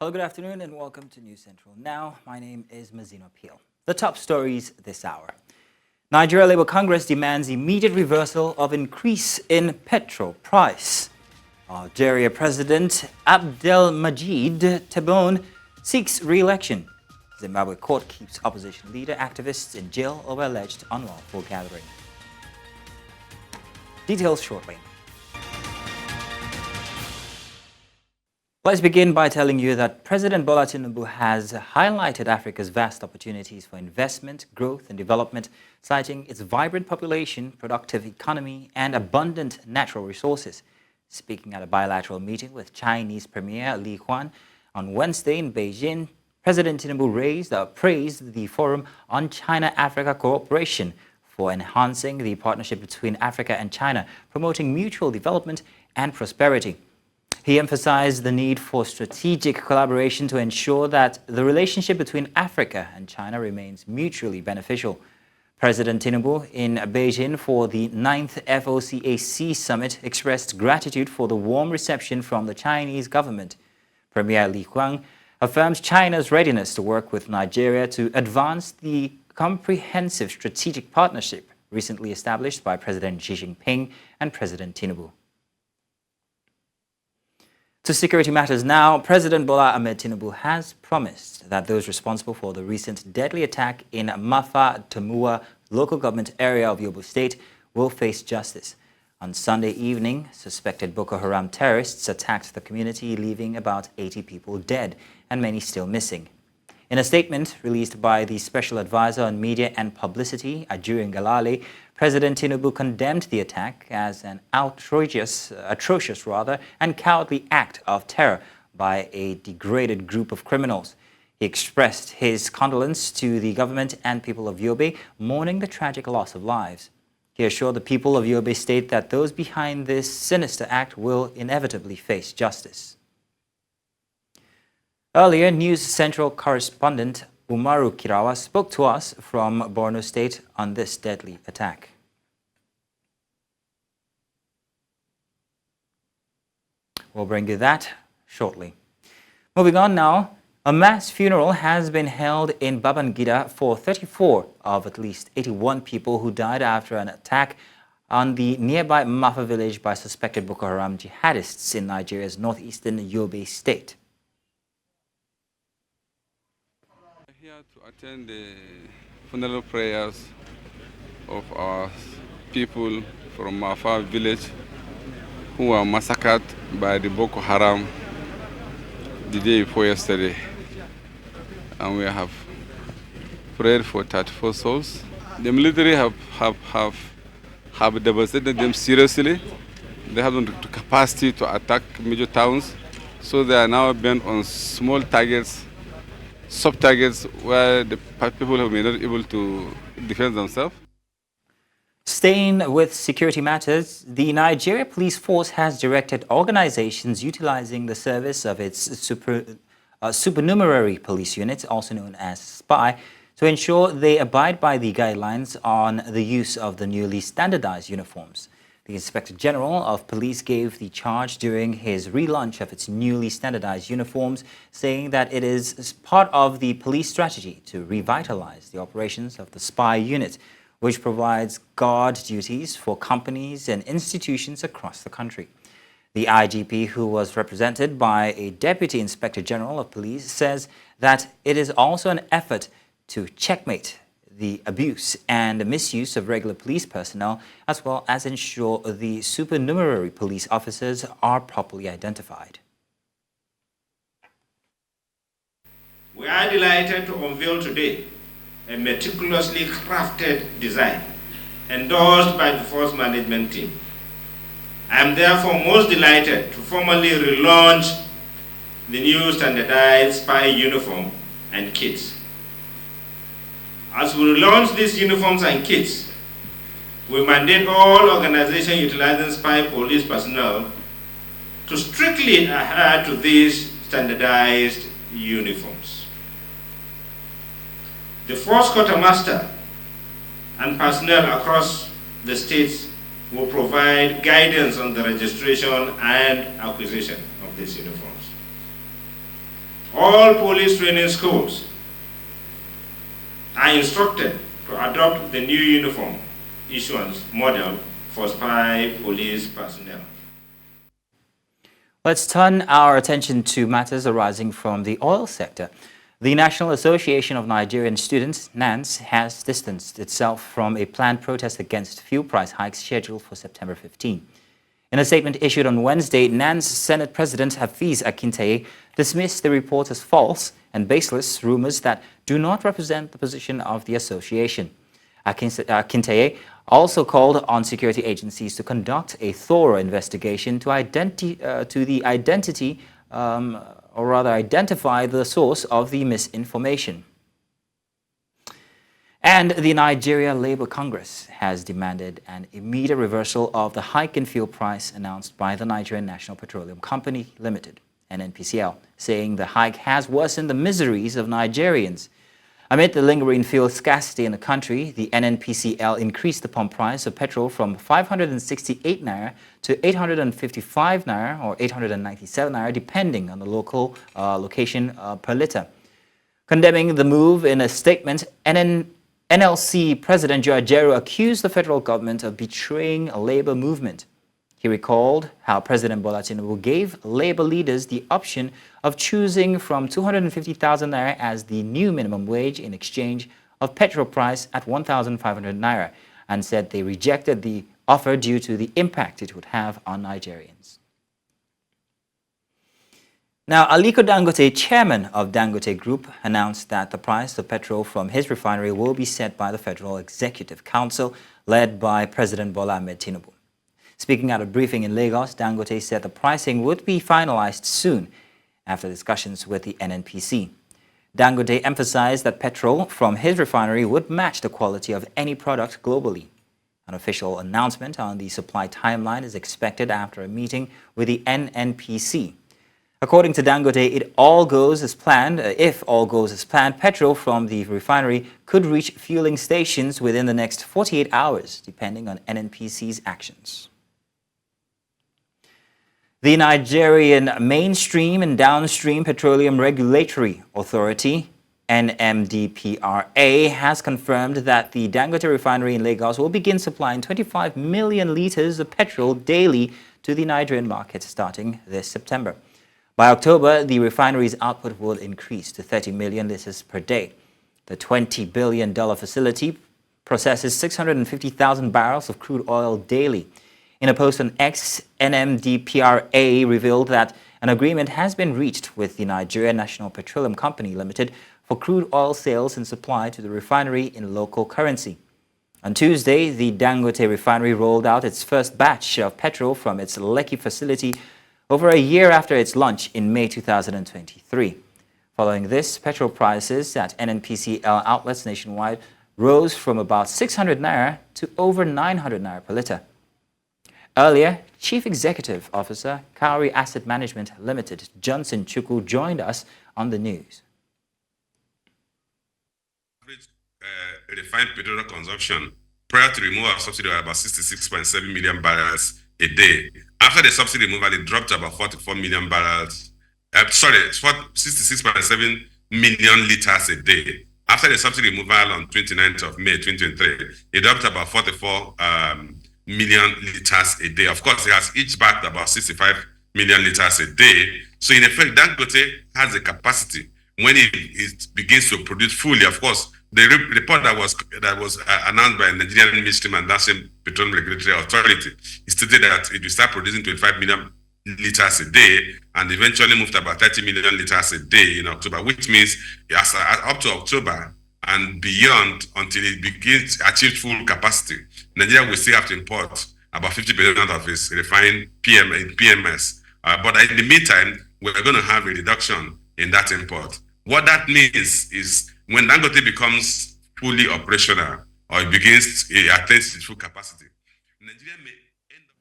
Hello, good afternoon, and welcome to News Central. Now, my name is Mazino. The top stories this hour. Nigeria Labour Congress demands immediate reversal of increase in petrol price. Algeria President Abdelmajid Tebboune seeks re-election. Zimbabwe court keeps opposition leader activists in jail over alleged unlawful gathering. Details shortly. Let's begin by telling you that President Bola Tinubu has highlighted Africa's vast opportunities for investment, growth and development, citing its vibrant population, productive economy and abundant natural resources. Speaking at a bilateral meeting with Chinese Premier Li Huan on Wednesday in Beijing, President Tinubu praised the Forum on China-Africa Cooperation for enhancing the partnership between Africa and China, promoting mutual development and prosperity. He emphasized the need for strategic collaboration to ensure that the relationship between Africa and China remains mutually beneficial. President Tinubu in Beijing for the 9th FOCAC Summit expressed gratitude for the warm reception from the Chinese government. Premier Li Huan affirms China's readiness to work with Nigeria to advance the comprehensive strategic partnership recently established by President Xi Jinping and President Tinubu. To security matters now, President Bola Ahmed Tinubu has promised that those responsible for the recent deadly attack in Mafa Tamua local government area of Yobe State will face justice. On Sunday evening, suspected Boko Haram terrorists attacked the community, leaving about 80 people dead and many still missing. In a statement released by the Special Advisor on Media and Publicity, Ajuri Ngalale, President Tinubu condemned the attack as an atrocious and cowardly act of terror by a degraded group of criminals. He expressed his condolence to the government and people of Yobe, mourning the tragic loss of lives. He assured the people of Yobe State that those behind this sinister act will inevitably face justice. Earlier, News Central correspondent Umaru Kirawa spoke to us from Borno State on this deadly attack. We'll bring you that shortly. Moving on now, a mass funeral has been held in Babangida for 34 of at least 81 people who died after an attack on the nearby Mafa village by suspected Boko Haram jihadists in Nigeria's northeastern Yobe State. Here to attend the funeral prayers of our people from Mafa village who were massacred by the Boko Haram the day before yesterday. And we have prayed for 34 souls. The military have devastated them seriously. They have the capacity to attack major towns, so they are now bent on small targets, sub-targets where the people have been not able to defend themselves. Staying with security matters, the Nigeria Police Force has directed organizations utilizing the service of its supernumerary police units, also known as SPY, to ensure they abide by the guidelines on the use of the newly standardized uniforms. The Inspector General of Police gave the charge during his relaunch of its newly standardized uniforms, saying that it is part of the police strategy to revitalize the operations of the SPY unit, which provides guard duties for companies and institutions across the country. The IGP, who was represented by a Deputy Inspector General of Police, says that it is also an effort to checkmate the abuse and misuse of regular police personnel, as well as ensure the supernumerary police officers are properly identified. We are delighted to unveil today a meticulously crafted design endorsed by the Force Management Team. I am therefore most delighted to formally relaunch the new standardized SPY uniform and kits. As we relaunch these uniforms and kits, we mandate all organizations utilizing SPY police personnel to strictly adhere to these standardized uniforms. The Force Quartermaster and personnel across the states will provide guidance on the registration and acquisition of these uniforms. All police training schools are instructed to adopt the new uniform issuance model for spy police personnel. Let's turn our attention to matters arising from the oil sector. The National Association of Nigerian Students, NANS, has distanced itself from a planned protest against fuel price hikes scheduled for September 15. In a statement issued on Wednesday, NANS Senate President Hafiz Akintaye dismissed the report as false and baseless rumors that do not represent the position of the association. Akintaye also called on security agencies to conduct a thorough investigation to identify the source of the misinformation. And the Nigeria Labour Congress has demanded an immediate reversal of the hike in fuel price announced by the Nigerian National Petroleum Company Limited, NNPCL, saying the hike has worsened the miseries of Nigerians. Amid the lingering fuel scarcity in the country, the NNPCL increased the pump price of petrol from 568 naira to 855 naira or 897 naira, depending on the local location per litre. Condemning the move in a statement, NLC President Joe Ajaero accused the federal government of betraying a labor movement. He recalled how President Bola Tinubu gave labor leaders the option of choosing from 250,000 naira as the new minimum wage in exchange of petrol price at 1,500 naira, and said they rejected the offer due to the impact it would have on Nigerians. Now, Aliko Dangote, chairman of Dangote Group, announced that the price of petrol from his refinery will be set by the Federal Executive Council, led by President Bola Ahmed Tinubu. Speaking at a briefing in Lagos, Dangote said the pricing would be finalized soon after discussions with the NNPC. Dangote emphasized that petrol from his refinery would match the quality of any product globally. An official announcement on the supply timeline is expected after a meeting with the NNPC. According to Dangote, if all goes as planned, petrol from the refinery could reach fueling stations within the next 48 hours, depending on NNPC's actions. The Nigerian Mainstream and Downstream Petroleum Regulatory Authority, NMDPRA, has confirmed that the Dangote refinery in Lagos will begin supplying 25 million litres of petrol daily to the Nigerian market starting this September. By October, the refinery's output will increase to 30 million litres per day. The $20 billion facility processes 650,000 barrels of crude oil daily. In a post on X, NMDPRA revealed that an agreement has been reached with the Nigerian National Petroleum Company Limited for crude oil sales and supply to the refinery in local currency. On Tuesday, the Dangote refinery rolled out its first batch of petrol from its Lekki facility over a year after its launch in May 2023. Following this, petrol prices at NNPCL outlets nationwide rose from about 600 naira to over 900 naira per litre. Earlier, Chief Executive Officer, Cowrie Asset Management Limited, Johnson Chukwu, joined us on the news. Average refined petroleum consumption prior to removal of subsidy was about 66.7 million barrels a day. After the subsidy removal, it dropped to about 44 million barrels. 66.7 million litres a day. After the subsidy removal on 29th of May 2023, it dropped to about 44 million litres a day. Of course, it has each backed about 65 million litres a day. So in effect, Dangote has the capacity when it begins to produce fully. Of course, the report that was announced by Nigerian Midstream and Downstream Petroleum Regulatory Authority stated that it will start producing 25 million litres a day and eventually move to about 30 million litres a day in October, which means up to October and beyond, until it begins to achieve full capacity, Nigeria will still have to import about 50% of its refined PMS. But in the meantime, we're going to have a reduction in that import. What that means is when Dangote becomes fully operational or it begins to attain its full capacity, Nigeria may end up...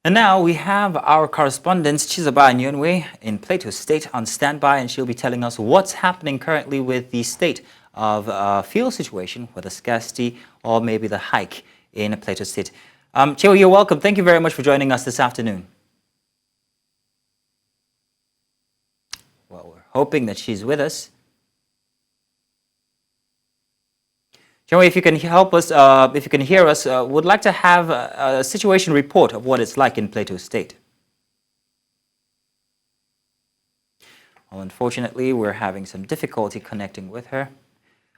And now we have our correspondent Chizoba Nyonwe in Plateau State on standby, and she'll be telling us what's happening currently with the state of fuel situation, whether scarcity or maybe the hike in Plateau State. Chizo, you're welcome. Thank you very much for joining us this afternoon. Well, we're hoping that she's with us. Joey, if you can help us, if you can hear us, would like to have a situation report of what it's like in Plateau State. Well, unfortunately, we're having some difficulty connecting with her.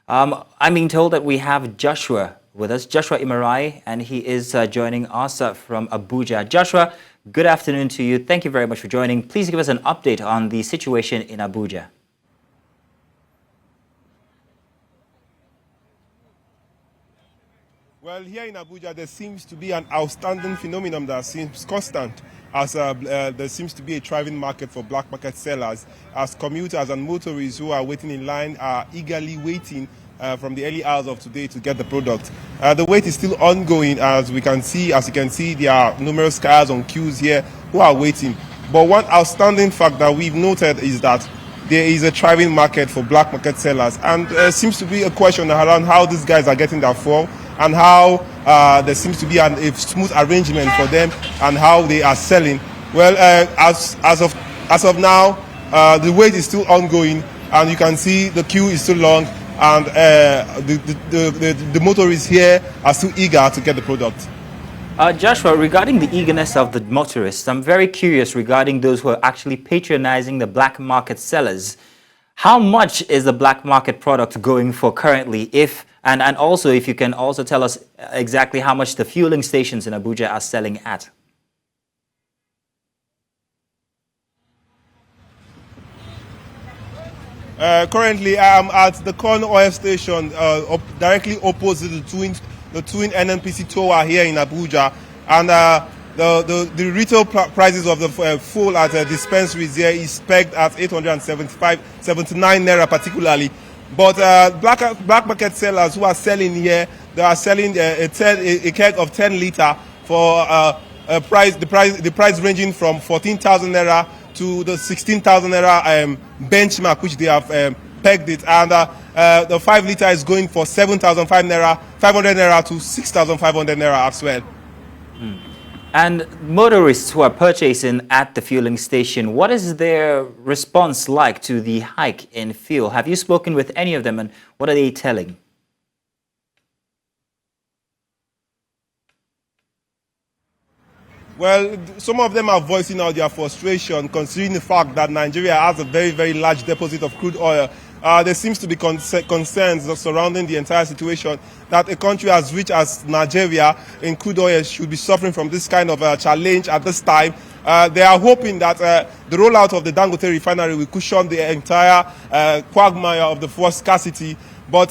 I'm being told that we have Joshua with us, Joshua Imarai, and he is joining us from Abuja. Joshua, good afternoon to you. Thank you very much for joining. Please give us an update on the situation in Abuja. Well, here in Abuja, there seems to be an outstanding phenomenon that seems constant, as there seems to be a thriving market for black market sellers, as commuters and motorists who are waiting in line are eagerly waiting from the early hours of today to get the product. The wait is still ongoing, as you can see, there are numerous cars on queues here who are waiting. But one outstanding fact that we've noted is that there is a thriving market for black market sellers, and there seems to be a question around how these guys are getting that fuel, and how there seems to be a smooth arrangement for them and how they are selling. Well, as of now, the wait is still ongoing, and you can see the queue is still long, and the motorists here are still eager to get the product. Joshua, regarding the eagerness of the motorists, I'm very curious regarding those who are actually patronizing the black market sellers. How much is the black market product going for currently? And also, if you can also tell us exactly how much the fueling stations in Abuja are selling at. Currently, I am at the Corn Oil Station, directly opposite the twin NNPC tower here in Abuja, and the retail prices of the fuel at dispensaries here is pegged at 879 naira particularly. But black market sellers who are selling here, they are selling a keg of 10 litre for the price ranging from 14,000 naira to the 16,000 naira benchmark, which they have pegged it, and the 5 litre is going for 7,500 naira to 6,500 naira as well. And motorists who are purchasing at the fueling station, what is their response like to the hike in fuel? Have you spoken with any of them, and what are they telling? Well, some of them are voicing out their frustration considering the fact that Nigeria has a very, very large deposit of crude oil. There seems to be concerns surrounding the entire situation that a country as rich as Nigeria in crude oil should be suffering from this kind of challenge at this time. They are hoping that the rollout of the Dangote refinery will cushion the entire quagmire of the fuel scarcity. But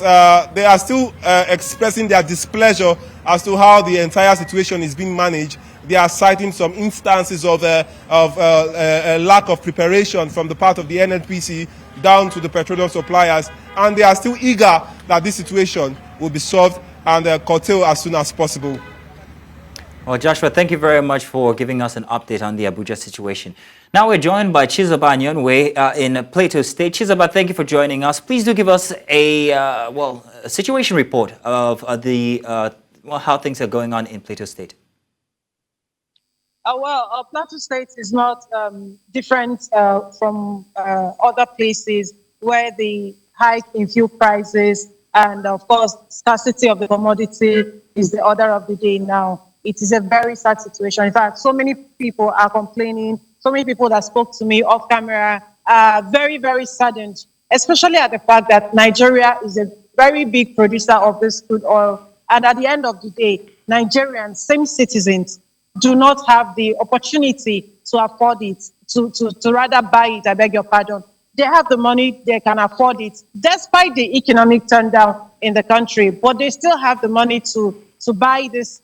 they are still expressing their displeasure as to how the entire situation is being managed. They are citing some instances of a lack of preparation from the part of the NNPC down to the petroleum suppliers, and they are still eager that this situation will be solved and curtailed as soon as possible. Well, Joshua, thank you very much for giving us an update on the Abuja situation. Now we're joined by Chizoba Nyonwe in Plateau State. Chizoba, thank you for joining us. Please do give us a situation report of how things are going on in Plateau State. Plateau State is not different from other places where the hike in fuel prices and, of course, scarcity of the commodity is the order of the day now. It is a very sad situation. In fact, so many people are complaining. So many people that spoke to me off camera are very, very saddened, especially at the fact that Nigeria is a very big producer of this crude oil. And at the end of the day, Nigerians, same citizens, do not have the opportunity to afford it, to rather buy it, I beg your pardon. They have the money, they can afford it, despite the economic turndown in the country, but they still have the money to buy this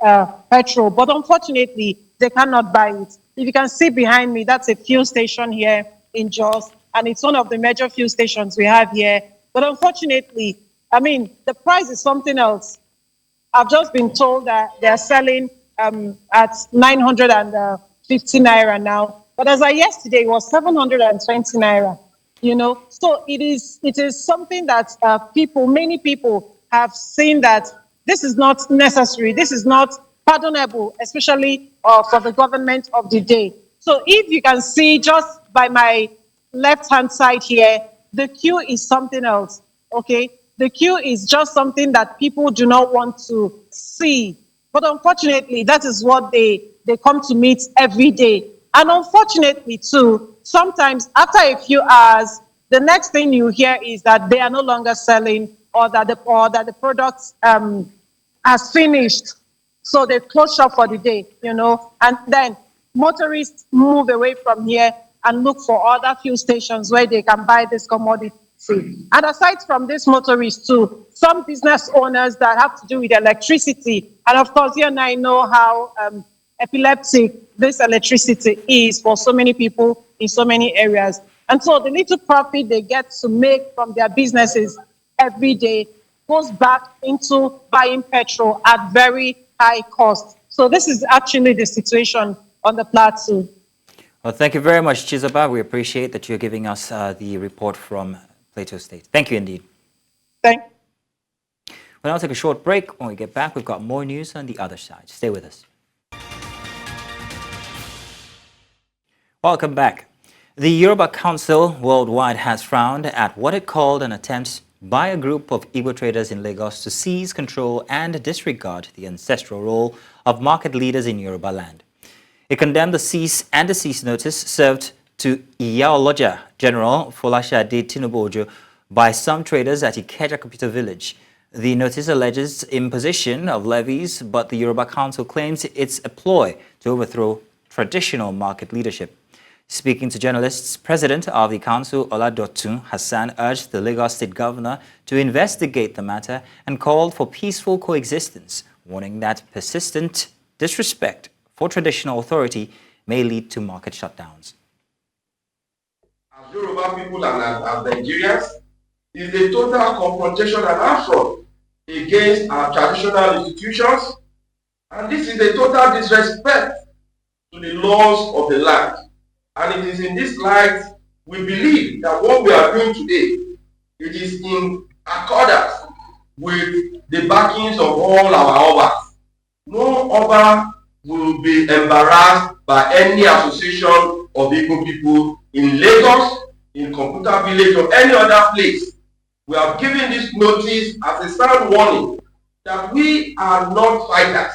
petrol. But unfortunately, they cannot buy it. If you can see behind me, that's a fuel station here in Jos, and it's one of the major fuel stations we have here. But unfortunately, I mean, the price is something else. I've just been told that they're selling at 950 naira now, but as of yesterday, it was 720 naira. You know, so it is something that many people have seen that this is not necessary, this is not pardonable, especially for the government of the day. So if you can see just by my left-hand side here, the queue is something else, okay? The queue is just something that people do not want to see. But unfortunately, that is what they come to meet every day. And unfortunately, too, sometimes after a few hours, the next thing you hear is that they are no longer selling, or that the product has finished. So they close shop for the day, and then motorists move away from here and look for other fuel stations where they can buy this commodity. And aside from this motorists too, some business owners that have to do with electricity, and of course you and I know how epileptic this electricity is for so many people in so many areas. And so the little profit they get to make from their businesses every day goes back into buying petrol at very high cost. So this is actually the situation on the plateau. Well, thank you very much, Chizoba. We appreciate that you're giving us the report from Plateau State. Thank you indeed. Thank you. We'll now take a short break. When we get back, we've got more news on the other side. Stay with us. Welcome back. The Yoruba Council worldwide has frowned at what it called an attempt by a group of Igbo traders in Lagos to seize control and disregard the ancestral role of market leaders in Yoruba land. It condemned the cease and desist notice served to Iyaoloja General Folashade Tinubu by some traders at Ikeja Computer Village. The notice alleges imposition of levies, but the Yoruba Council claims it's a ploy to overthrow traditional market leadership. Speaking to journalists, President of the Council, Oladotun Hassan, urged the Lagos State Governor to investigate the matter and called for peaceful coexistence, warning that persistent disrespect for traditional authority may lead to market shutdowns. As Yoruba people and as Nigerians, is a total confrontation and affront against our traditional institutions, and this is a total disrespect to the laws of the land. And it is in this light we believe that what we are doing today, it is in accordance with the backings of all our obas. No oba will be embarrassed by any association of Igbo people in Lagos, in Computer Village, or any other place. We have given this notice as a sound warning that we are not fighters.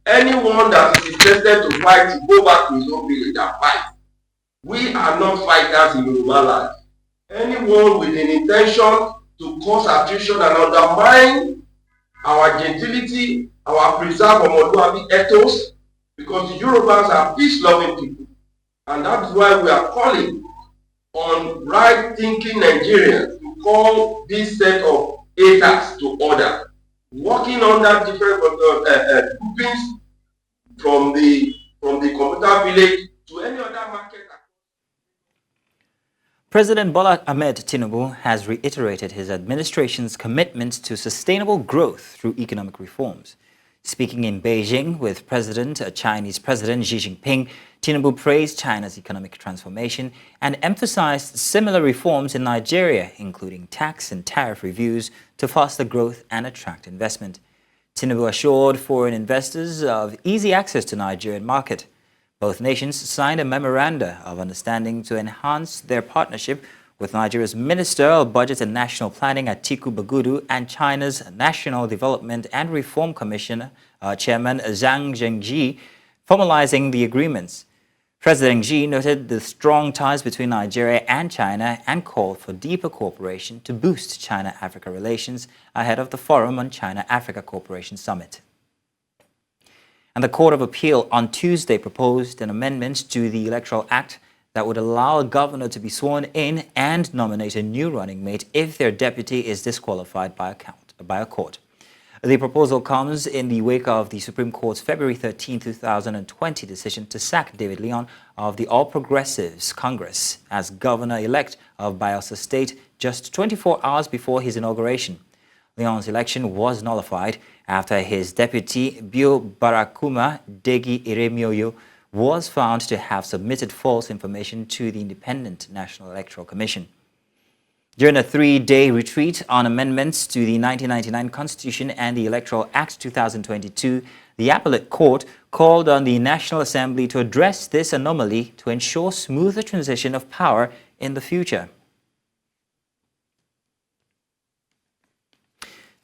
Anyone that is interested to fight, to go back to his own village and fight. We are not fighters in Yoruba land. Anyone with an intention to cause attrition and undermine our gentility, our preserve Omoduabi ethos, because the Yorubas are peace-loving people. And that's why we are calling on right-thinking Nigerians to call this set of haters to order, working under different groupings from the Computer Village to any other market. President Bola Ahmed Tinubu has reiterated his administration's commitment to sustainable growth through economic reforms. Speaking in Beijing with Chinese President Xi Jinping, Tinubu praised China's economic transformation and emphasized similar reforms in Nigeria, including tax and tariff reviews to foster growth and attract investment. Tinubu assured foreign investors of easy access to Nigerian market. Both nations signed a memoranda of understanding to enhance their partnership with Nigeria's Minister of Budget and National Planning Atiku Bagudu and China's National Development and Reform Commission Chairman Zhang Zhengji, formalizing the agreements. President Xi noted the strong ties between Nigeria and China and called for deeper cooperation to boost China-Africa relations ahead of the Forum on China-Africa Cooperation Summit. And the Court of Appeal on Tuesday proposed an amendment to the Electoral Act that would allow a governor to be sworn in and nominate a new running mate if their deputy is disqualified by a court. The proposal comes in the wake of the Supreme Court's February 13, 2020 decision to sack David Leon of the All Progressives Congress as governor-elect of Bayelsa State just 24 hours before his inauguration. Leon's election was nullified after his deputy, Bio Barakuma Degi Iremioyo, was found to have submitted false information to the Independent National Electoral Commission. During a 3-day retreat on amendments to the 1999 Constitution and the Electoral Act 2022, the Appellate Court called on the National Assembly to address this anomaly to ensure smoother transition of power in the future.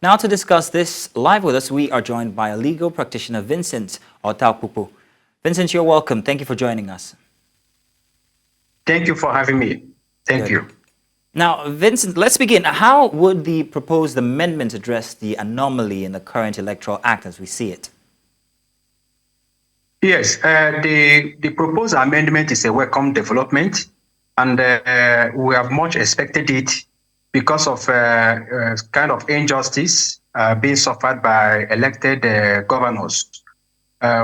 Now to discuss this live with us, we are joined by a legal practitioner, Vincent Otaupupu. Vincent, you're welcome. Thank you for joining us. Thank you for having me. Thank you. Now, Vincent, let's begin. How would the proposed amendment address the anomaly in the current Electoral Act as we see it? Yes, the proposed amendment is a welcome development, and we have much expected it because of kind of injustice being suffered by elected governors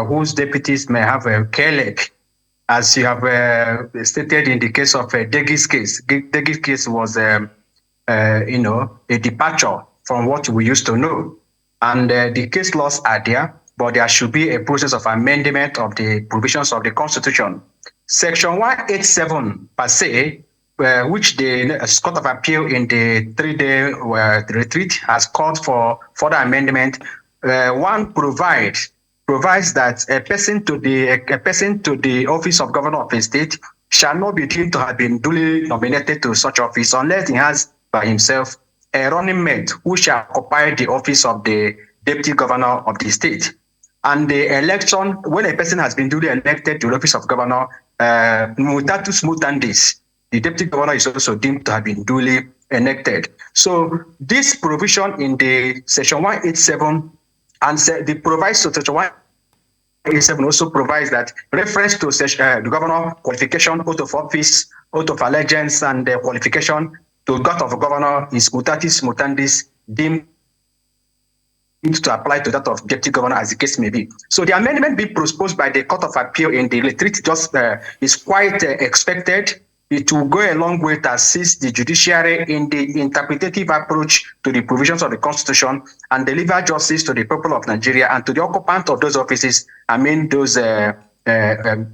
whose deputies may have a care-leg, as you have stated in the case of Degi's case. Degi's case was, a departure from what we used to know. And the case laws are there, but there should be a process of amendment of the provisions of the Constitution. Section 187 per se, which the Court of Appeal in the 3-day retreat has called for further amendment, one provides that a person to the office of governor of a state shall not be deemed to have been duly nominated to such office unless he has by himself a running mate who shall occupy the office of the deputy governor of the state. And the election, when a person has been duly elected to the office of governor, mutatus mutandis, the deputy governor is also deemed to have been duly elected. So this provision in the section 187 and the provides to section 187 also provides that reference to the governor qualification, oath of office, oath of allegiance, and the qualification to that of governor is mutatis mutandis, deemed to apply to that of deputy governor as the case may be. So the amendment being proposed by the Court of Appeal in the retreat just is quite expected. It will go a long way to assist the judiciary in the interpretative approach to the provisions of the Constitution and deliver justice to the people of Nigeria and to the occupant of those offices, those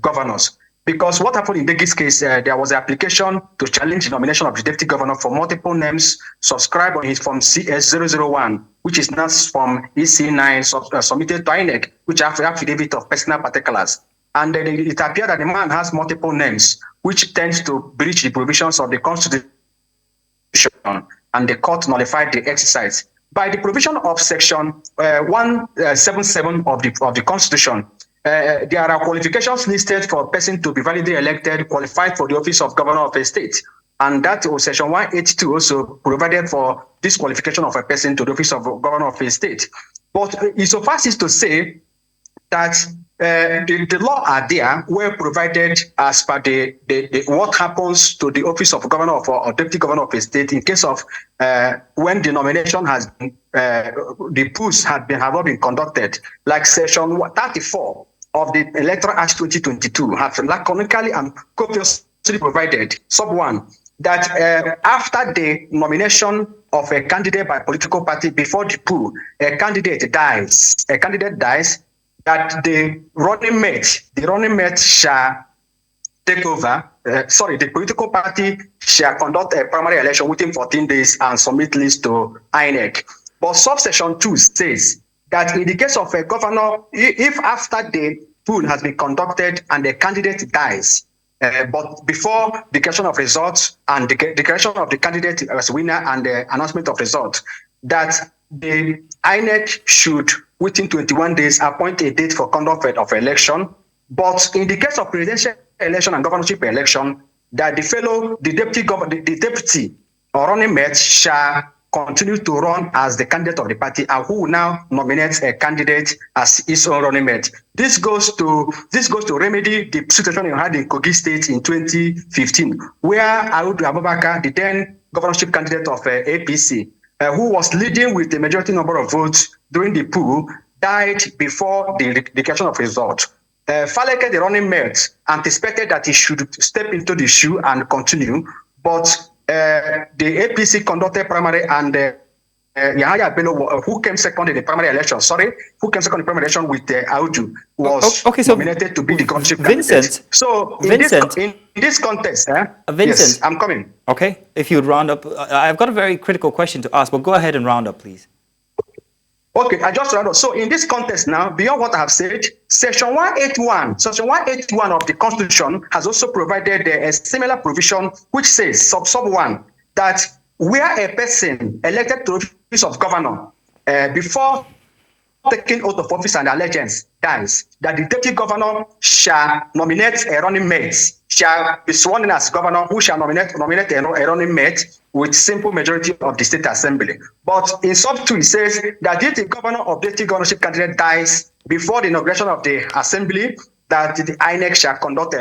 governors. Because what happened in Degi's case, there was an application to challenge the nomination of the deputy governor for multiple names subscribed on his Form CS001, which is now from EC9 submitted to INEC, which have affidavit of personal particulars. And it appeared that the man has multiple names, which tends to breach the provisions of the Constitution, and the court nullified the exercise. By the provision of Section 177 of the Constitution, there are qualifications listed for a person to be validly elected, qualified for the office of governor of a state. And that Section 182 also provided for disqualification of a person to the office of governor of a state. But it suffices to say that the law are there were provided as per the what happens to the office of governor or deputy governor of a state in case of when the nomination has been the polls have not been conducted, like Section 34 of the Electoral Act 2022 have laconically and copiously provided, sub 1, that after the nomination of a candidate by a political party before the poll, a candidate dies, that the running mate shall take over, the political party shall conduct a primary election within 14 days and submit list to INEC. But subsection 2 says that in the case of a governor, if after the poll has been conducted and the candidate dies, but before declaration of results and the declaration of the candidate as winner and the announcement of results, that the INEC should, within 21 days, appoint a date for conduct of election. But in the case of presidential election and governorship election, that the deputy or running mate shall continue to run as the candidate of the party, and who will now nominate a candidate as his own running mate. This goes to remedy the situation you had in Kogi State in 2015, where Audu Abubakar, the then governorship candidate of APC, who was leading with the majority number of votes during the poll, died before the declaration of results. Faleke, the running mate, anticipated that he should step into the shoe and continue, but the APC conducted primary, and Yahaya Bello, who came second in the primary election, with Audu, was nominated to be the governorship candidate. So in this context, Vincent, yes, I'm coming. Okay, if you'd round up, I've got a very critical question to ask, but go ahead and round up, please. Okay, I just round up. So in this context now, beyond what I have said, Section 181 of the Constitution has also provided a similar provision which says, sub 1, that where a person elected to the office of governor before taking oath of office and allegiance dies, that the deputy governor shall nominate a running mate, shall be sworn in as governor, who shall nominate a running mate with simple majority of the state assembly. But in sub 2, it says that if the governor or deputy governorship candidate dies before the inauguration of the assembly, that the INEC shall conduct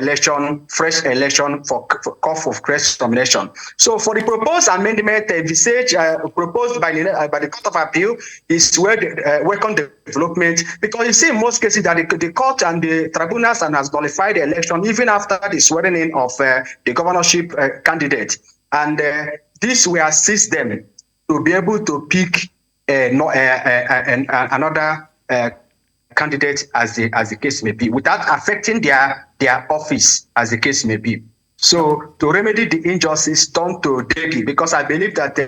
fresh election for call for fresh nomination. So for the proposed amendment, proposed by the Court of Appeal is welcome development, because you see in most cases that the court and the tribunals has nullified the election even after the swearing in of the governorship candidate. And this will assist them to be able to pick another candidate as the case may be, without affecting their office as the case may be. So to remedy the injustice done to Degi, because I believe that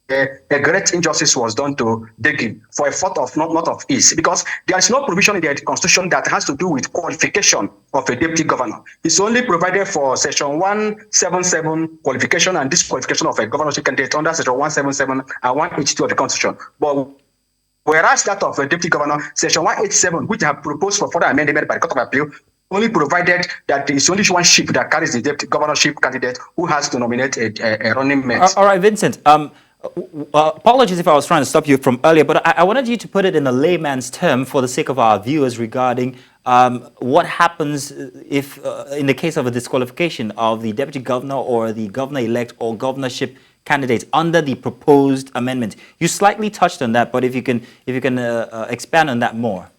a great injustice was done to Degi for a fault of not of his, because there is no provision in the Constitution that has to do with qualification of a deputy governor. It's only provided for Section 177 qualification and disqualification of a governorship candidate under Section 177 and 182 of the Constitution. But whereas that of a deputy governor, Section 187, which have proposed for further amendment by the Court of Appeal, only provided that there is only one ship that carries the deputy governorship candidate who has to nominate a running mate. All right, Vincent. Apologies if I was trying to stop you from earlier, but I wanted you to put it in a layman's term for the sake of our viewers regarding what happens if, in the case of a disqualification of the deputy governor or the governor-elect or governorship candidates under the proposed amendment. You slightly touched on that, but if you can expand on that more.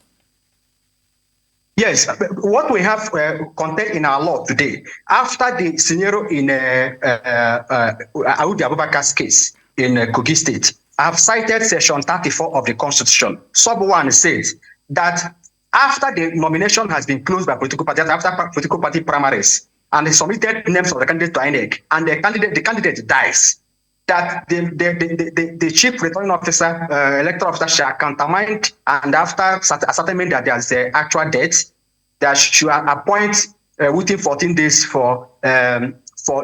Yes, what we have contained in our law today, after the scenario in Audi Abubakar's case in Kogi State, I have cited Section 34 of the Constitution. Sub 1 says that after the nomination has been closed by political parties, after political party primaries, and they submitted names of the candidate to INEC, and the candidate dies, that the chief returning officer, electoral officer shall countermine, and after ascertainment that there is an actual date, that should appoint within 14 days for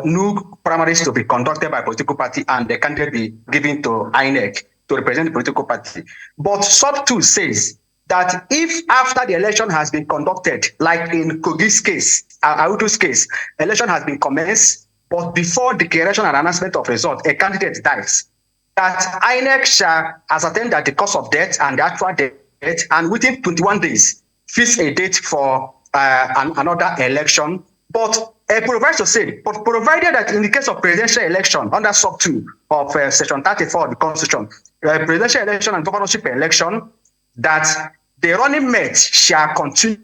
new primaries to be conducted by political party and the candidate be given to INEC to represent the political party. But sub 2 says that if after the election has been conducted, like in Kogi's case, Audu's case, election has been commenced, but before declaration and announcement of result, a candidate dies, that INEC shall ascertain that the cause of death and the actual death, and within 21 days, fix a date for another election. But provides to say, but provided that in the case of presidential election under sub 2 of Section 34 of the Constitution, presidential election and governorship election, that the running mate shall continue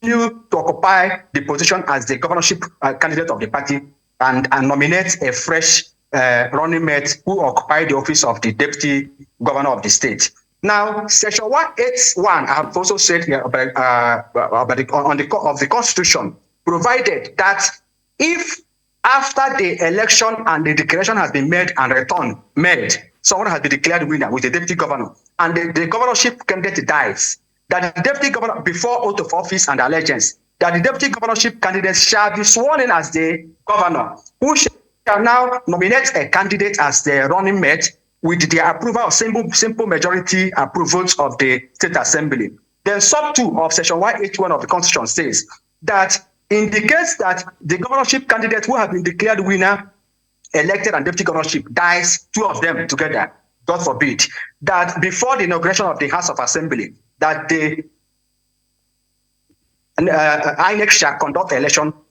to occupy the position as the governorship candidate of the party, and nominate a fresh running mate who occupy the office of the deputy governor of the state. Now, Section 181, I have also said here of the Constitution, provided that if after the election and the declaration has been made and returned, someone has been declared winner with the deputy governor, and the governorship candidate dies, that the deputy governor, before oath of office and allegiance, that the deputy governorship candidate shall be sworn in as the governor, who shall now nominate a candidate as the running mate with the approval of simple majority approvals of the State Assembly. Then sub 2 of Section 181 of the Constitution says that in the case that the governorship candidate who has been declared winner, elected, and deputy governorship dies, 2 of them together, God forbid, that before the inauguration of the House of Assembly, that the INEC shall conduct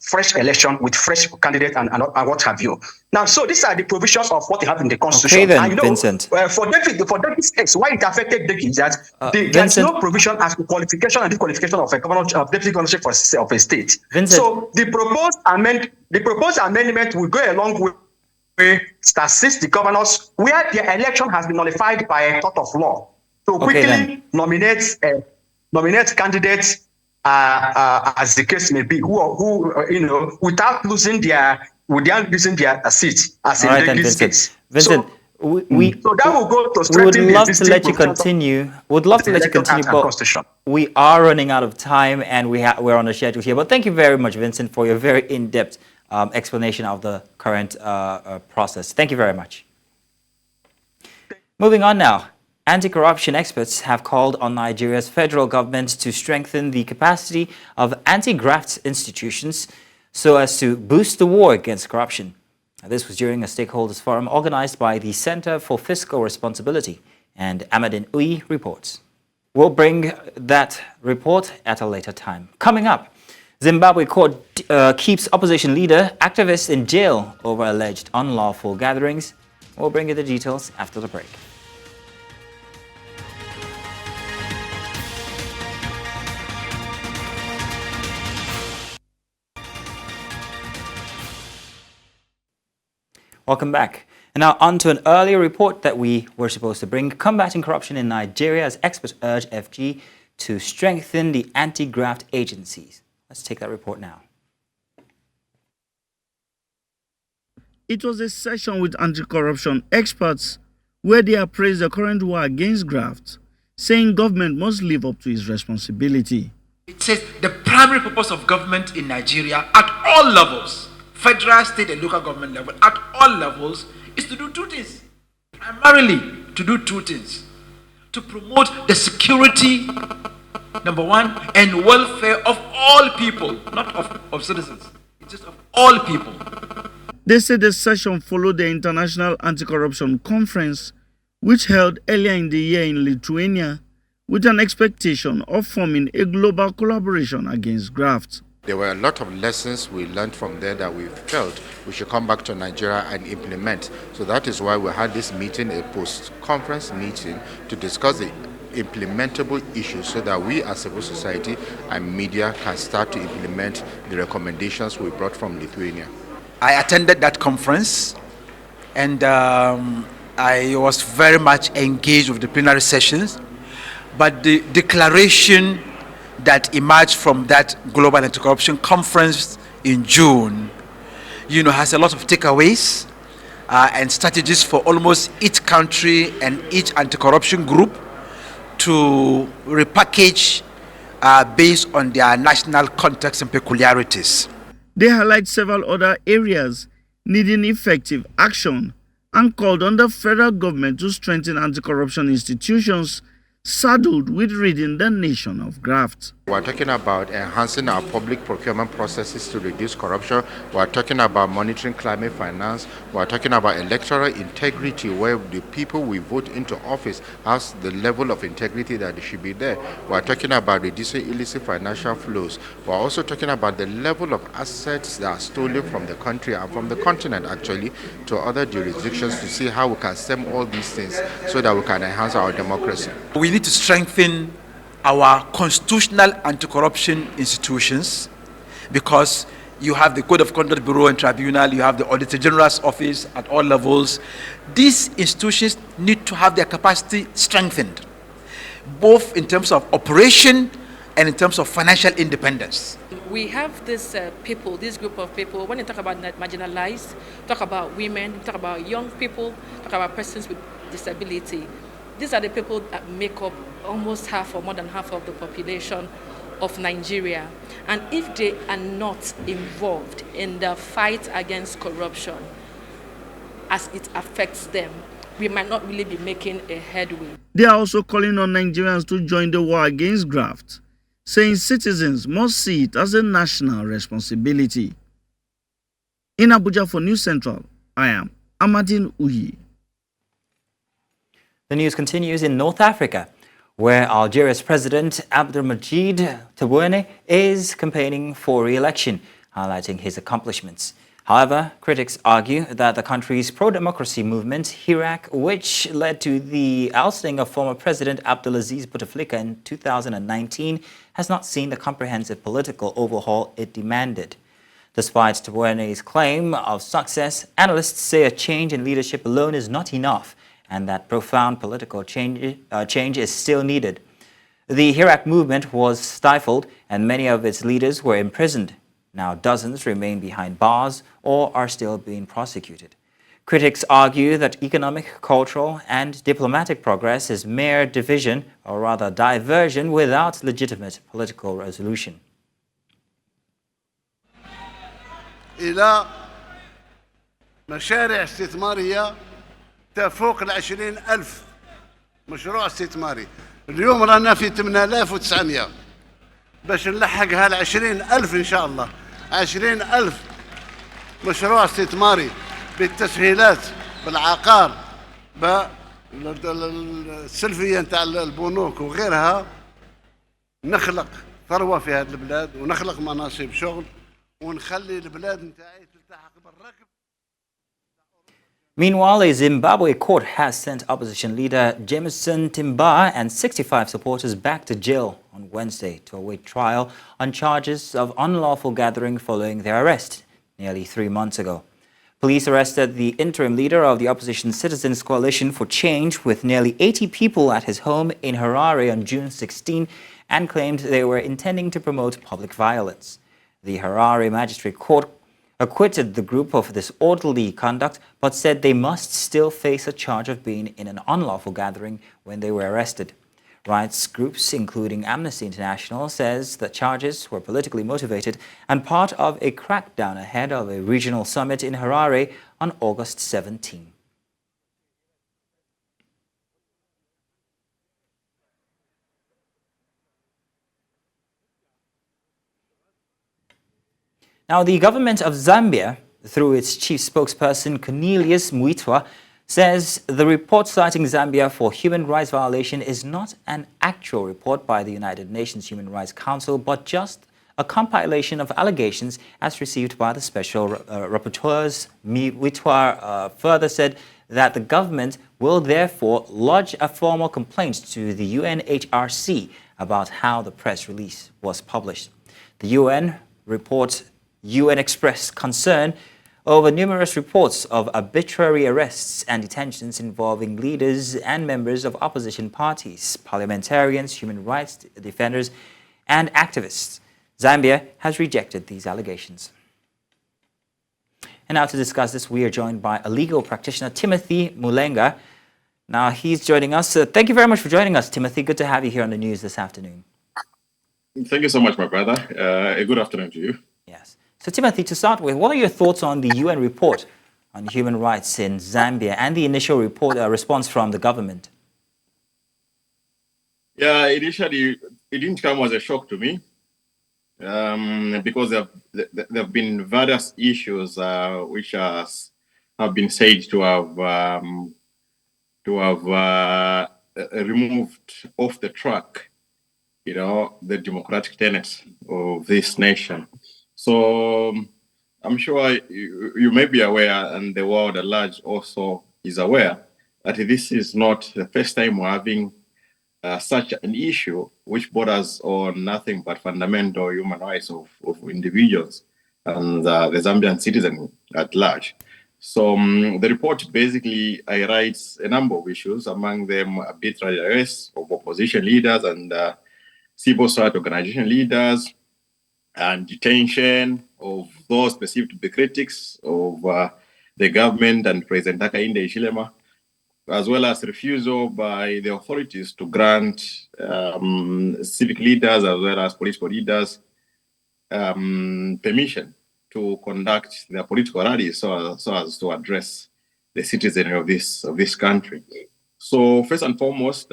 fresh election with fresh candidate and what have you. Now, so these are the provisions of what you have in the Constitution. Okay, then, and Vincent. For David's case, why it affected David is that there is no provision as to qualification and disqualification of a deputy governorship of a state. Vincent. So the proposed amendment will go a long way to assist the governors where their election has been nullified by a court of law to quickly nominate candidates as the case may be, who without losing their seat, as in David's case. Vincent, so that will go to strengthen would love to let you continue. Would love to let you continue, but we are running out of time and we're on a schedule here. But thank you very much, Vincent, for your very in-depth explanation of the current process. Thank you very much. Moving on now. Anti-corruption experts have called on Nigeria's federal government to strengthen the capacity of anti-graft institutions so as to boost the war against corruption. This was during a stakeholders forum organized by the Center for Fiscal Responsibility, and Amadin Uyi reports. We'll bring that report at a later time. Coming up, Zimbabwe court keeps opposition leader activists in jail over alleged unlawful gatherings. We'll bring you the details after the break. Welcome back. And now on to an earlier report that we were supposed to bring, combating corruption in Nigeria as experts urge FG to strengthen the anti-graft agencies. Let's take that report now. It was a session with anti-corruption experts where they appraised the current war against graft, saying government must live up to its responsibility. It says the primary purpose of government in Nigeria at all levels, federal, state and local government level, at all levels, is to do two things. Primarily to do two things. To promote the security, number one, and welfare of all people, not of citizens. It's just of all people. They said the session followed the International Anti-Corruption Conference, which held earlier in the year in Lithuania, with an expectation of forming a global collaboration against graft. There were a lot of lessons we learned from there that we felt we should come back to Nigeria and implement. So that is why we had this meeting, a post-conference meeting, to discuss the implementable issues so that we as civil society and media can start to implement the recommendations we brought from Lithuania. I attended that conference and I was very much engaged with the plenary sessions, but the declaration that emerged from that Global Anti-Corruption Conference in June, has a lot of takeaways and strategies for almost each country and each anti-corruption group to repackage based on their national context and peculiarities. They highlight several other areas needing effective action and called on the federal government to strengthen anti-corruption institutions saddled with ridding the nation of graft. We're talking about enhancing our public procurement processes to reduce corruption. We're talking about monitoring climate finance. We're talking about electoral integrity, where the people we vote into office has the level of integrity that they should be there. We're talking about reducing illicit financial flows. We're also talking about the level of assets that are stolen from the country and from the continent actually to other jurisdictions to see how we can stem all these things so that we can enhance our democracy. We need to strengthen our constitutional anti-corruption institutions because you have the Code of Conduct Bureau and Tribunal, you have the Auditor General's Office at all levels. These institutions need to have their capacity strengthened, both in terms of operation and in terms of financial independence. We have this this group of people, when you talk about marginalized, talk about women, talk about young people, talk about persons with disability. These are the people that make up almost half or more than half of the population of Nigeria. And if they are not involved in the fight against corruption as it affects them, we might not really be making a headway. They are also calling on Nigerians to join the war against graft, saying citizens must see it as a national responsibility. In Abuja for News Central, I am Amadin Uyi. The news continues in North Africa, where Algeria's President Abdelmadjid Tebboune is campaigning for re-election, highlighting his accomplishments. However, critics argue that the country's pro-democracy movement, Hirak, which led to the ousting of former President Abdelaziz Bouteflika in 2019, has not seen the comprehensive political overhaul it demanded. Despite Tebboune's claim of success, analysts say a change in leadership alone is not enough, and that profound political change is still needed. The Hirak movement was stifled, and many of its leaders were imprisoned. Now dozens remain behind bars or are still being prosecuted. Critics argue that economic, cultural, and diplomatic progress is mere division, or rather diversion, without legitimate political resolution. إلى مشاريع استثمارية تفوق 20,000 مشروع استثماري. اليوم رانا في 8900 باش نلحقها ل 20,000 إن شاء الله. 20,000 مشروع استثماري بالتسهيلات، بالعقار، بالسلفية نتاع البنوك وغيرها. نخلق ثروة في هذه البلاد ونخلق مناصب شغل ونخلي البلاد نتاعي تلتحق بالركب. Meanwhile, a Zimbabwe court has sent opposition leader Jameson Timba and 65 supporters back to jail on Wednesday to await trial on charges of unlawful gathering following their arrest nearly 3 months ago. Police arrested the interim leader of the opposition Citizens Coalition for Change with nearly 80 people at his home in Harare on June 16 and claimed they were intending to promote public violence. The Harare Magistrate Court acquitted the group of disorderly conduct, but said they must still face a charge of being in an unlawful gathering when they were arrested. Rights groups, including Amnesty International, says the charges were politically motivated and part of a crackdown ahead of a regional summit in Harare on August 17. Now, the government of Zambia, through its chief spokesperson Cornelius Muitwa, says the report citing Zambia for human rights violation is not an actual report by the United Nations Human Rights Council, but just a compilation of allegations as received by the special rapporteurs. Muitwa further said that the government will therefore lodge a formal complaint to the UNHRC about how the press release was published. The UN expressed concern over numerous reports of arbitrary arrests and detentions involving leaders and members of opposition parties, parliamentarians, human rights defenders, and activists. Zambia has rejected these allegations. And now to discuss this, we are joined by a legal practitioner, Timothy Mulenga. Now he's joining us. Thank you very much for joining us, Timothy. Good to have you here on the news this afternoon. Thank you so much, my brother. A good afternoon to you. Yes. So, Timothy, to start with, what are your thoughts on the UN report on human rights in Zambia and the initial response from the government? Yeah, initially, it didn't come as a shock to me because there have been various issues which have been said to have removed off the track, the democratic tenets of this nation. So I'm sure you may be aware, and the world at large also is aware, that this is not the first time we're having such an issue which borders on nothing but fundamental human rights of individuals and the Zambian citizen at large. So the report basically highlights a number of issues, among them arbitrary arrests of opposition leaders and civil society organization leaders, and detention of those perceived to be critics of the government and President Hakainde Hichilema, as well as refusal by the authorities to grant civic leaders as well as political leaders permission to conduct their political rallies so as to address the citizenry of this country. So first and foremost,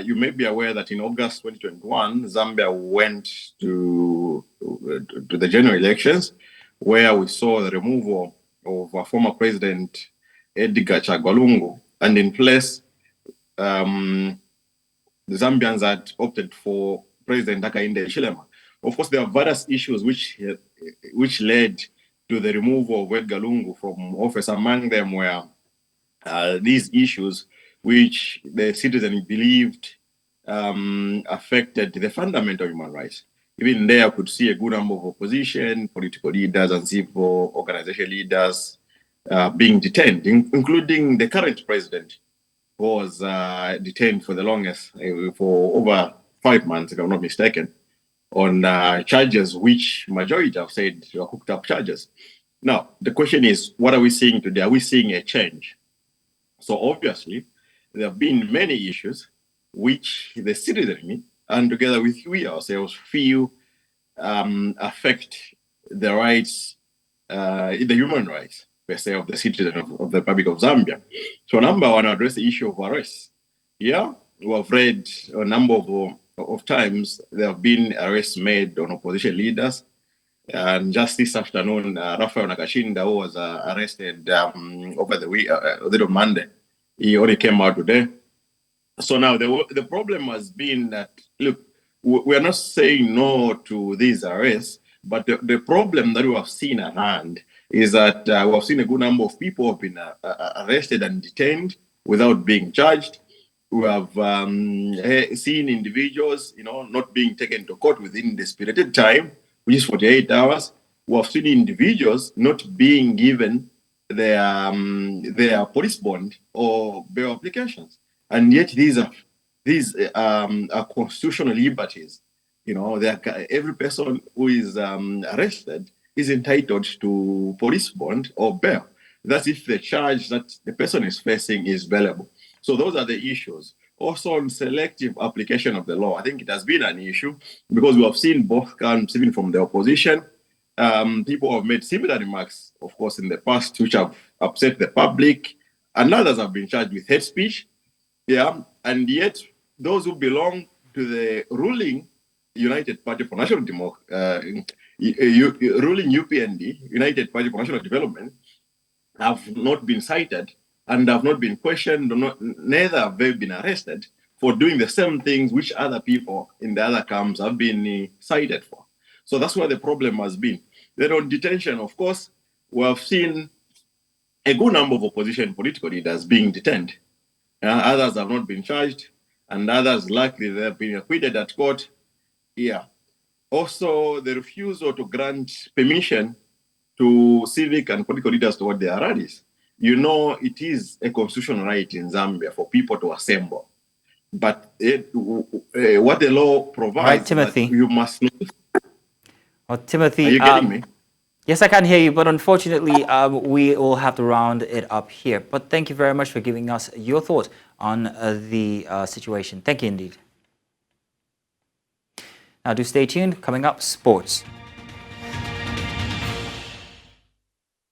you may be aware that in August 2021, Zambia went to the general elections, where we saw the removal of former President Edgar Chagwa Lungu, and in place, the Zambians had opted for President Hakainde Hichilema. Of course, there are various issues which led to the removal of Edgar Lungu from office. Among them were these issues which the citizen believed affected the fundamental human rights. Even there, I could see a good number of opposition, political leaders, and civil organization leaders being detained, including the current president, who was detained for the longest, for over 5 months, if I'm not mistaken, on charges which majority have said were cooked up charges. Now, the question is, what are we seeing today? Are we seeing a change? So obviously, there have been many issues which the citizenry, and together with we ourselves, feel affect the rights, the human rights, per se, of the citizen of the Republic of Zambia. So number one, address the issue of arrests. Yeah, we have read a number of times there have been arrests made on opposition leaders. And just this afternoon, Raphael Nakashinda, who was arrested over the week, on Monday, he only came out today. So now the problem has been that, look, we are not saying no to these arrests, but the problem that we have seen at hand is that we have seen a good number of people who have been arrested and detained without being charged. We have seen individuals, not being taken to court within the stipulated time, which is 48 hours. We have seen individuals not being given their police bond or bail applications. And yet these are constitutional liberties. Every person who is arrested is entitled to police bond or bail. That's if the charge that the person is facing is bailable. So those are the issues. Also on selective application of the law, I think it has been an issue because we have seen both camps, even from the opposition. People have made similar remarks, of course, in the past, which have upset the public, and others have been charged with hate speech. Yeah, and yet those who belong to the ruling United Party for National ruling UPND, United Party for National Development, have not been cited and have not been questioned, neither have they been arrested for doing the same things which other people in the other camps have been cited for. So that's where the problem has been. Then on detention, of course, we have seen a good number of opposition political leaders being detained. Others have not been charged, and others likely they have been acquitted at court. Yeah. Also, the refusal to grant permission to civic and political leaders to hold their rallies. It is a constitutional right in Zambia for people to assemble. But what the law provides, right, Timothy. You must know. Well, Timothy, are you getting me? Yes, I can hear you, but unfortunately, we will have to round it up here. But thank you very much for giving us your thoughts on the situation. Thank you indeed. Now, do stay tuned. Coming up, sports.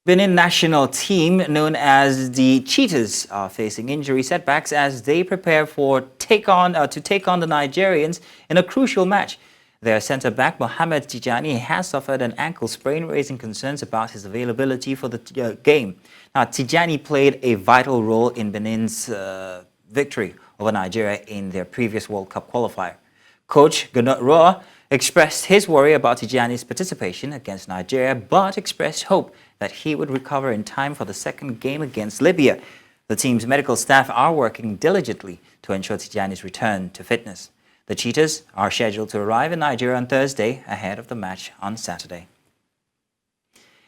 Benin national team, known as the Cheetahs, are facing injury setbacks as they prepare to take on the Nigerians in a crucial match. Their centre-back, Mohamed Tijani, has suffered an ankle sprain, raising concerns about his availability for the game. Now, Tijani played a vital role in Benin's victory over Nigeria in their previous World Cup qualifier. Coach Gunnar Roa expressed his worry about Tijani's participation against Nigeria, but expressed hope that he would recover in time for the second game against Libya. The team's medical staff are working diligently to ensure Tijani's return to fitness. The Cheetahs are scheduled to arrive in Nigeria on Thursday ahead of the match on Saturday.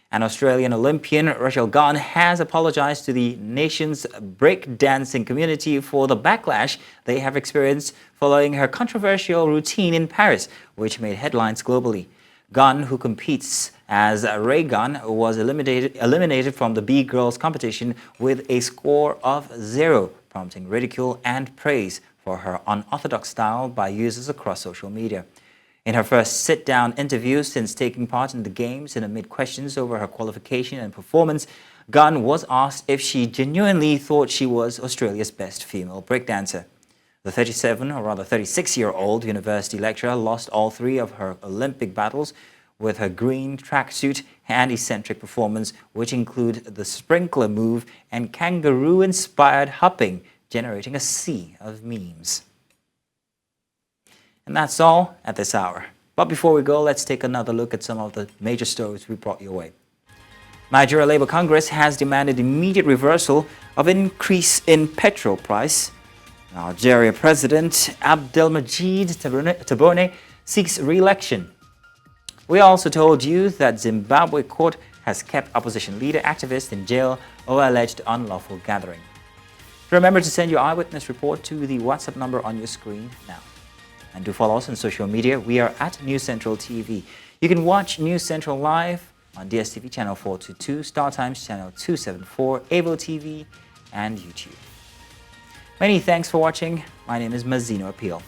An Australian Olympian, Rachel Gunn, has apologized to the nation's breakdancing community for the backlash they have experienced following her controversial routine in Paris, which made headlines globally. Gunn, who competes as Ray Gunn, was eliminated from the B-Girls competition with a score of 0, prompting ridicule and praise for her unorthodox style by users across social media. In her first sit-down interview since taking part in the Games and amid questions over her qualification and performance, Gunn was asked if she genuinely thought she was Australia's best female breakdancer. The 36-year-old university lecturer lost all 3 of her Olympic battles with her green tracksuit and eccentric performance, which include the sprinkler move and kangaroo-inspired hopping, generating a sea of memes. And that's all at this hour. But before we go, let's take another look at some of the major stories we brought your way. Nigeria Labour Congress has demanded immediate reversal of increase in petrol price. Nigeria President Abdelmajid Tebboune seeks re-election. We also told you that Zimbabwe court has kept opposition leader activists in jail over alleged unlawful gathering. Remember to send your eyewitness report to the WhatsApp number on your screen now. And do follow us on social media. We are at News Central TV. You can watch News Central live on DSTV channel 422, StarTimes channel 274, Avo TV, and YouTube. Many thanks for watching. My name is Mazino Appeal.